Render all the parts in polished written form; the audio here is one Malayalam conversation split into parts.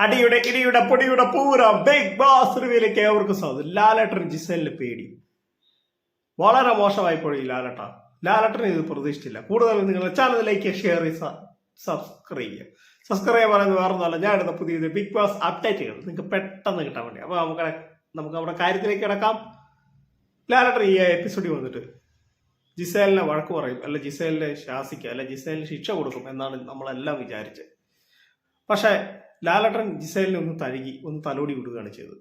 അടിയുടെ ഇടിയുടെ പൊടിയുടെ പൂരം ബിഗ് ബോസ് റിവ്യൂയിലേക്ക് ഏവർക്കും സ്വാഗതം. ലാലേട്ടൻ ജിസേലിന് പേടി വളരെ മോശമായി പോയി. ലാലേട്ടൻ ഇത് പ്രതീക്ഷിച്ചില്ല. കൂടുതൽ നിങ്ങളുടെ ചാനലിലേക്ക് ഷെയർ ചെയ്ത് സബ്സ്ക്രൈബ് ചെയ്യുക. സബ്സ്ക്രൈബ് പറയുന്നത് വേറെ ഒന്നുമല്ല, ഞാൻ എടുത്ത പുതിയ ബിഗ് ബോസ് അപ്ഡേറ്റുകൾ നിങ്ങൾക്ക് പെട്ടെന്ന് കിട്ടാൻ വേണ്ടി. അപ്പോൾ നമുക്ക് നമ്മുടെ കാര്യത്തിലേക്ക് കിടക്കാം. ലാലേട്ടൻ ഈ എപ്പിസോഡിൽ വന്നിട്ട് ജിസേലിനെ വഴക്ക് പറയും, അല്ല ജിസേലിനെ ശാസിക്കുക, അല്ല ജിസേലിന് ശിക്ഷ കൊടുക്കും എന്നാണ് നമ്മളെല്ലാം വിചാരിച്ചത്. പക്ഷേ ലാലേട്ടൻ ജിസേലിനെ ഒന്ന് തലോടി വിടുകയാണ് ചെയ്തത്.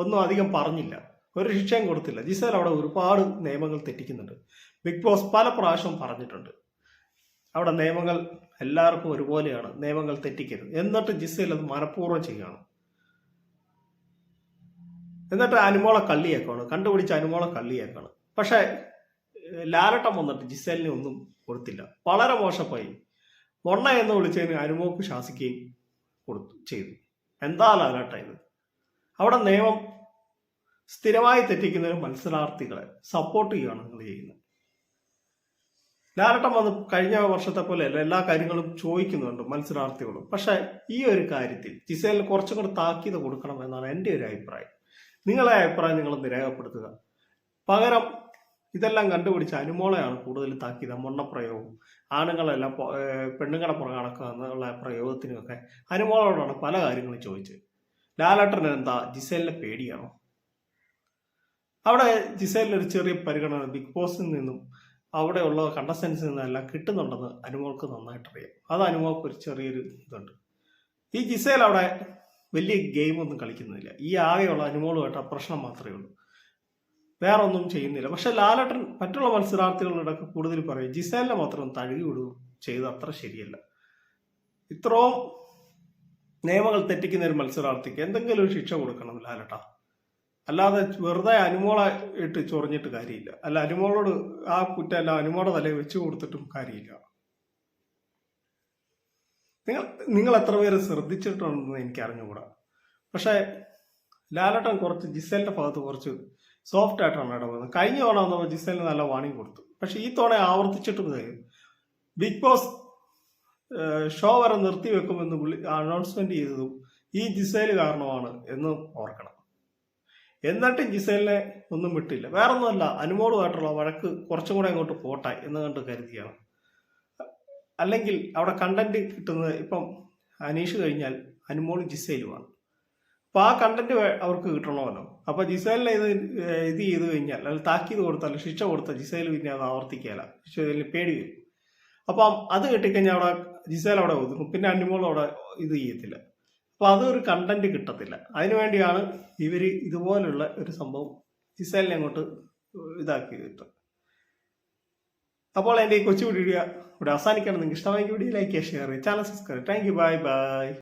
ഒന്നും അധികം പറഞ്ഞില്ല, ഒരു ശിക്ഷയും കൊടുത്തില്ല. ജിസേൽ അവിടെ ഒരുപാട് നിയമങ്ങൾ തെറ്റിക്കുന്നുണ്ട്. ബിഗ് ബോസ് പല പ്രാവശ്യവും പറഞ്ഞിട്ടുണ്ട്, അവിടെ നിയമങ്ങൾ എല്ലാവർക്കും ഒരുപോലെയാണ്, നിയമങ്ങൾ തെറ്റിക്കരുത്. എന്നിട്ട് ജിസേൽ അത് മനഃപൂർവ്വം ചെയ്യുകയാണ്. എന്നിട്ട് അനുമോളെ കള്ളിയാക്കാണ്, കണ്ടുപിടിച്ച അനുമോളെ കള്ളിയാക്കാണ്. പക്ഷേ ലാലേട്ടൻ വന്നിട്ട് ജിസേലിനെ ഒന്നും കൊടുത്തില്ല. വളരെ മോശമായി. മൊണ്ണ എന്ന് വിളിച്ചതിന് അനുമോക്ക് ശാസിക്കുകയും ചെയ്തു. എന്താ ലാലേട്ട ഇത്? അവിടെ നിയമം സ്ഥിരമായി തെറ്റിക്കുന്നതിന് മത്സരാർത്ഥികളെ സപ്പോർട്ട് ചെയ്യുകയാണ് നിങ്ങൾ ചെയ്യുന്നത്. ലാലേട്ടൻ വന്ന് കഴിഞ്ഞ വർഷത്തെ പോലെ എല്ലാ കാര്യങ്ങളും ചോദിക്കുന്നുണ്ട് മത്സരാർത്ഥികളും. പക്ഷെ ഈ ഒരു കാര്യത്തിൽ ജിസേലിന് കുറച്ചും കൂടെ താക്കീത് കൊടുക്കണം എന്നാണ് എൻ്റെ ഒരു അഭിപ്രായം. നിങ്ങളെ അഭിപ്രായം നിങ്ങളൊന്ന് രേഖപ്പെടുത്തുക. പകരം ഇതെല്ലാം കണ്ടുപിടിച്ച് അനുമോളെയാണ് കൂടുതൽ താക്കീത്. മൊണ്ണപ്രയോഗവും ആണുങ്ങളെല്ലാം പെണ്ണുങ്ങളെ പുറകെ നടക്കുക എന്നുള്ള പ്രയോഗത്തിനുമൊക്കെ അനുമോളോടാണ് പല കാര്യങ്ങളും ചോദിച്ചത്. ലാലേട്ടന് എന്താ ജിസേലിനെ പേടിയാണോ? അവിടെ ജിസേലിന് ഒരു ചെറിയ പരിഗണന ബിഗ് ബോസിൽ നിന്നും അവിടെയുള്ള കണ്ടസ്റ്റൻസിൽ നിന്നെല്ലാം കിട്ടുന്നുണ്ടെന്ന് അനുമോൾക്ക് നന്നായിട്ടറിയാം. അത് അനുമോൾക്ക് ഒരു ചെറിയൊരു ഇതുണ്ട്. ഈ ജിസേൽ അവിടെ വലിയ ഗെയിമൊന്നും കളിക്കുന്നില്ല. ഈ ആകെയുള്ള അനുമോളുമായിട്ട് ആ പ്രശ്നം മാത്രമേ ഉള്ളൂ, വേറെ ഒന്നും ചെയ്യുന്നില്ല. പക്ഷെ ലാലേട്ടൻ മറ്റുള്ള മത്സരാർത്ഥികളുടെ കൂടുതൽ പറയും ജിസേലിനെ മാത്രം തഴുകി വിടുകയും ചെയ്ത് അത്ര ശരിയല്ല. ഇത്രയും നിയമങ്ങൾ തെറ്റിക്കുന്ന ഒരു മത്സരാർത്ഥിക്ക് എന്തെങ്കിലും ഒരു ശിക്ഷ കൊടുക്കണം ലാലേട്ട. അല്ലാതെ വെറുതെ അനുമോളെ ഇട്ട് ചൊറിഞ്ഞിട്ട് കാര്യമില്ല. അല്ല അനുമോളോട് ആ കുറ്റമല്ല അനുമോടെ തലയിൽ വെച്ച് കൊടുത്തിട്ടും കാര്യമില്ല. നിങ്ങൾ എത്ര പേര് ശ്രദ്ധിച്ചിട്ടുണ്ടെന്ന് എനിക്ക് അറിഞ്ഞുകൂടാ. പക്ഷെ ലാലേട്ടൻ കുറച്ച് ജിസേലിന്റെ ഭാഗത്ത് കുറച്ച് സോഫ്റ്റ് ആയിട്ടാണ് ഇടപെടുന്നത്. കഴിഞ്ഞ തവണ വന്നപ്പോൾ ജിസേലിന് നല്ല വാണിംഗ് കൊടുത്തു. പക്ഷെ ഈ തവണ ആവർത്തിച്ചിട്ടും ബിഗ് ബോസ് ഷോ വരെ നിർത്തിവെക്കുമെന്ന് അനൗൺസ്മെന്റ് ചെയ്തതും ഈ ജിസേൽ കാരണമാണ് എന്ന് ഓർക്കണം. എന്നിട്ട് ജിസേലിനെ ഒന്നും വിട്ടില്ല. വേറൊന്നുമല്ല, അനുമോളുമായിട്ടുള്ള വഴക്ക് കുറച്ചും കൂടെ അങ്ങോട്ട് പോട്ടെ എന്ന് കണ്ട് കരുതിയാണ്. അല്ലെങ്കിൽ അവിടെ കണ്ടന്റ് കിട്ടുന്നത് ഇപ്പം അനീഷ് കഴിഞ്ഞാൽ അനുമോളും ജിസേലുമാണ്. അപ്പൊ ആ കണ്ടന്റ് അവർക്ക് കിട്ടണമല്ലോ. അപ്പൊ ജിസേലിനെ ഇത് ചെയ്ത് കഴിഞ്ഞാൽ, അല്ലെങ്കിൽ താക്കീത് കൊടുത്താൽ, ശിക്ഷ കൊടുത്താൽ ജിസേൽ പിന്നെ അത് ആവർത്തിക്കുകയല്ല, ജിസേലിന് പേടി വരും. അപ്പം അത് കിട്ടിക്കഴിഞ്ഞാൽ അവിടെ ജിസേൽ അവിടെ ഒതുക്കും, പിന്നെ അനുമോൾ അവിടെ ഇത് ചെയ്യത്തില്ല. അപ്പൊ അതൊരു കണ്ടന്റ് കിട്ടത്തില്ല. അതിനുവേണ്ടിയാണ് ഇവര് ഇതുപോലുള്ള ഒരു സംഭവം ജിസേലിനെ അങ്ങോട്ട് ഇതാക്കി കിട്ടും. അപ്പോൾ എൻ്റെ ഈ കൊച്ചു വീഡിയോ ഇവിടെ അവസാനിക്കണം. നിങ്ങൾക്ക് ഇഷ്ടമായെങ്കിൽ വീഡിയോ ലൈക്ക് ചെയ്യുക, ഷെയർ ചെയ്യുക, channel subscribe. Thank you, bye bye.